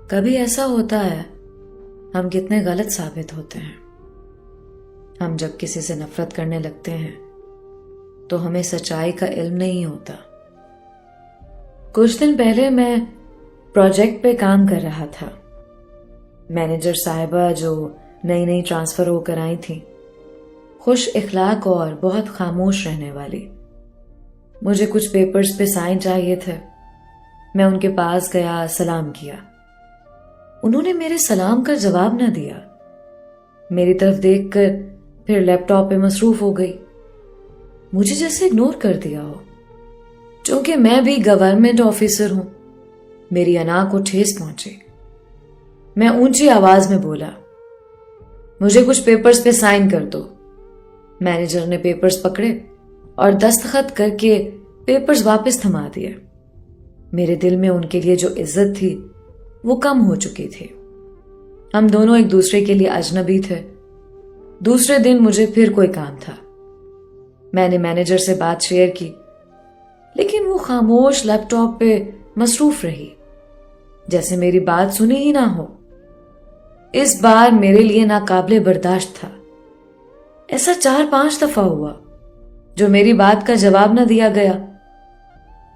کبھی ایسا ہوتا ہے ہم کتنے غلط ثابت ہوتے ہیں. ہم جب کسی سے نفرت کرنے لگتے ہیں تو ہمیں سچائی کا علم نہیں ہوتا. کچھ دن پہلے میں پروجیکٹ پہ کام کر رہا تھا. مینیجر صاحبہ جو نئی ٹرانسفر ہو کر آئی تھی، خوش اخلاق اور بہت خاموش رہنے والی. مجھے کچھ پیپرز پہ سائن چاہیے تھے. میں ان کے پاس گیا، سلام کیا. انہوں نے میرے سلام کا جواب نہ دیا. میری طرف دیکھ کر پھر لیپ ٹاپ پہ مصروف ہو گئی. مجھے جیسے اگنور کر دیا ہو. چونکہ میں بھی گورنمنٹ آفیسر ہوں، میری انا کو ٹھیس پہنچی. میں اونچی آواز میں بولا، مجھے کچھ پیپرز پہ سائن کر دو. مینیجر نے پیپرز پکڑے اور دستخط کر کے پیپرز واپس تھما دیے. میرے دل میں ان کے لیے جو عزت تھی وہ کم ہو چکی تھی. ہم دونوں ایک دوسرے کے لیے اجنبی تھے. دوسرے دن مجھے پھر کوئی کام تھا. میں نے مینیجر سے بات شیئر کی، لیکن وہ خاموش لیپ ٹاپ پہ مصروف رہی، جیسے میری بات سنی ہی نہ ہو. اس بار میرے لیے ناقابل برداشت تھا. ایسا 4-5 دفعہ ہوا جو میری بات کا جواب نہ دیا گیا.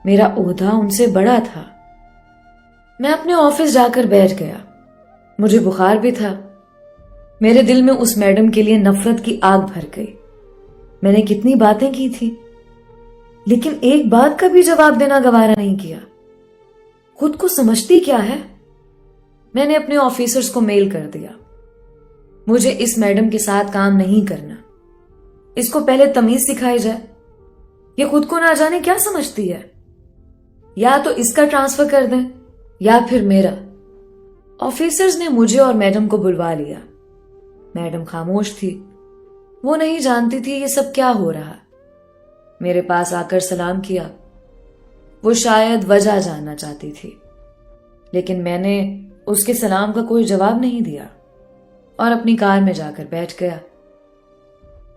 میرا عہدہ ان سے بڑا تھا. میں اپنے آفس جا کر بیٹھ گیا. مجھے بخار بھی تھا. میرے دل میں اس میڈم کے لیے نفرت کی آگ بھر گئی. میں نے کتنی باتیں کی تھی، لیکن ایک بات کا بھی جواب دینا گوارا نہیں کیا. خود کو سمجھتی کیا ہے؟ میں نے اپنے آفیسرز کو میل کر دیا، مجھے اس میڈم کے ساتھ کام نہیں کرنا. اس کو پہلے تمیز سکھائی جائے. یہ خود کو نہ جانے کیا سمجھتی ہے. یا تو اس کا ٹرانسفر کر دیں یا پھر میرا. آفیسرز نے مجھے اور میڈم کو بلوا لیا. میڈم خاموش تھی. وہ نہیں جانتی تھی یہ سب کیا ہو رہا. میرے پاس آ کر سلام کیا. وہ شاید وجہ جاننا چاہتی تھی، لیکن میں نے اس کے سلام کا کوئی جواب نہیں دیا اور اپنی کار میں جا کر بیٹھ گیا.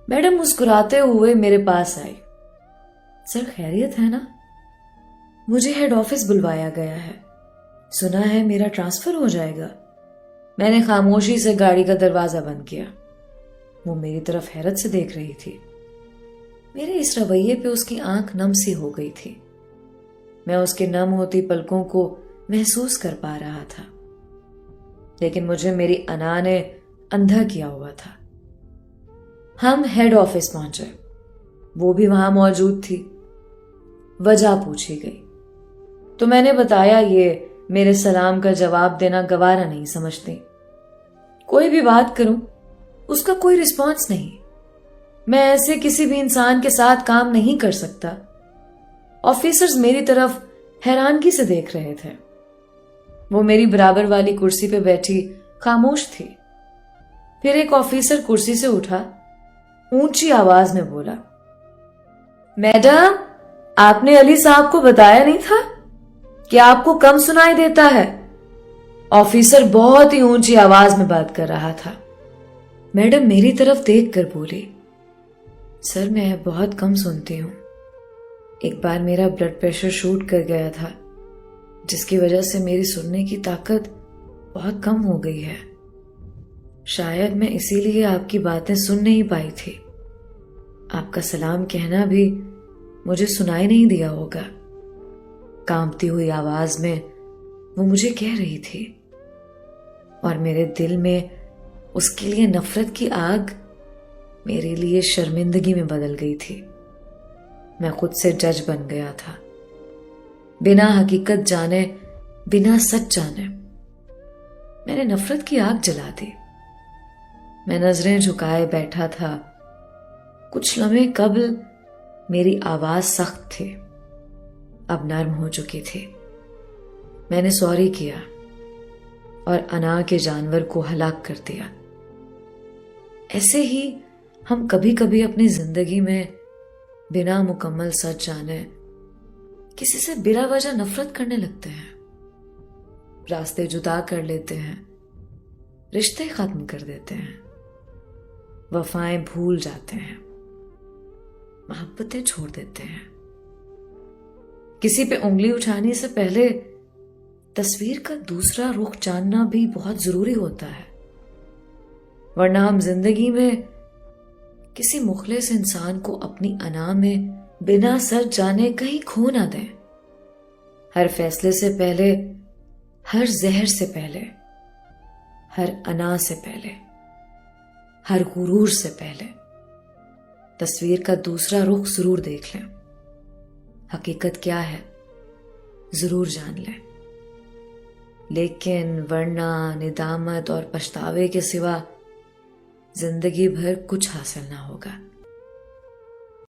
میڈم مسکراتے ہوئے میرے پاس آئی. سر خیریت ہے نا؟ مجھے ہیڈ آفس بلوایا گیا ہے. سنا ہے میرا ٹرانسفر ہو جائے گا. میں نے خاموشی سے گاڑی کا دروازہ بند کیا. وہ میری طرف حیرت سے دیکھ رہی تھی. میرے اس رویے پہ اس کی آنکھ نم سی ہو گئی تھی. میں اس کے نم ہوتی پلکوں کو محسوس کر پا رہا تھا، لیکن مجھے میری انا نے اندھا کیا ہوا تھا. ہم ہیڈ آفس پہنچے. وہ بھی وہاں موجود تھی. وجہ پوچھی گئی تو میں نے بتایا یہ میرے سلام کا جواب دینا گوارا نہیں سمجھتی. کوئی بھی بات کروں اس کا کوئی رسپانس نہیں. میں ایسے کسی بھی انسان کے ساتھ کام نہیں کر سکتا. آفیسرز میری طرف حیرانگی سے دیکھ رہے تھے. وہ میری برابر والی کرسی پہ بیٹھی خاموش تھی. پھر ایک آفیسر کرسی سے اٹھا، اونچی آواز میں بولا، میڈم آپ نے علی صاحب کو بتایا نہیں تھا کہ آپ کو کم سنائی دیتا ہے؟ آفیسر بہت ہی اونچی آواز میں بات کر رہا تھا. میڈم میری طرف دیکھ کر بولی، سر میں بہت کم سنتی ہوں. ایک بار میرا بلڈ پریشر شوٹ کر گیا تھا، جس کی وجہ سے میری سننے کی طاقت بہت کم ہو گئی ہے. شاید میں اسی لیے آپ کی باتیں سن نہیں پائی تھی. آپ کا سلام کہنا بھی مجھے سنائی نہیں دیا ہوگا. کانپتی ہوئی آواز میں وہ مجھے کہہ رہی تھی، اور میرے دل میں اس کے لیے نفرت کی آگ میرے لیے شرمندگی میں بدل گئی تھی. میں خود سے جج بن گیا تھا. بنا حقیقت جانے، بنا سچ جانے میں نے نفرت کی آگ جلا دی. میں نظریں جھکائے بیٹھا تھا. کچھ لمحے قبل میری آواز سخت تھی، اب نرم ہو چکی تھی. میں نے سوری کیا اور انا کے جانور کو ہلاک کر دیا. ایسے ہی ہم کبھی کبھی اپنی زندگی میں بنا مکمل سچ جانے کسی سے بلا وجہ نفرت کرنے لگتے ہیں. راستے جدا کر لیتے ہیں، رشتے ختم کر دیتے ہیں، وفائیں بھول جاتے ہیں، محبتیں چھوڑ دیتے ہیں. کسی پہ انگلی اٹھانے سے پہلے تصویر کا دوسرا رخ جاننا بھی بہت ضروری ہوتا ہے، ورنہ ہم زندگی میں کسی مخلص انسان کو اپنی انا میں بنا سچ جانے کہیں کھو نہ دیں۔ ہر فیصلے سے پہلے، ہر زہر سے پہلے، ہر انا سے پہلے، ہر غرور سے پہلے تصویر کا دوسرا رخ ضرور دیکھ لیں۔ حقیقت کیا ہے ضرور جان لیں، لیکن ورنہ ندامت اور پچھتاوے کے سوا زندگی بھر کچھ حاصل نہ ہوگا۔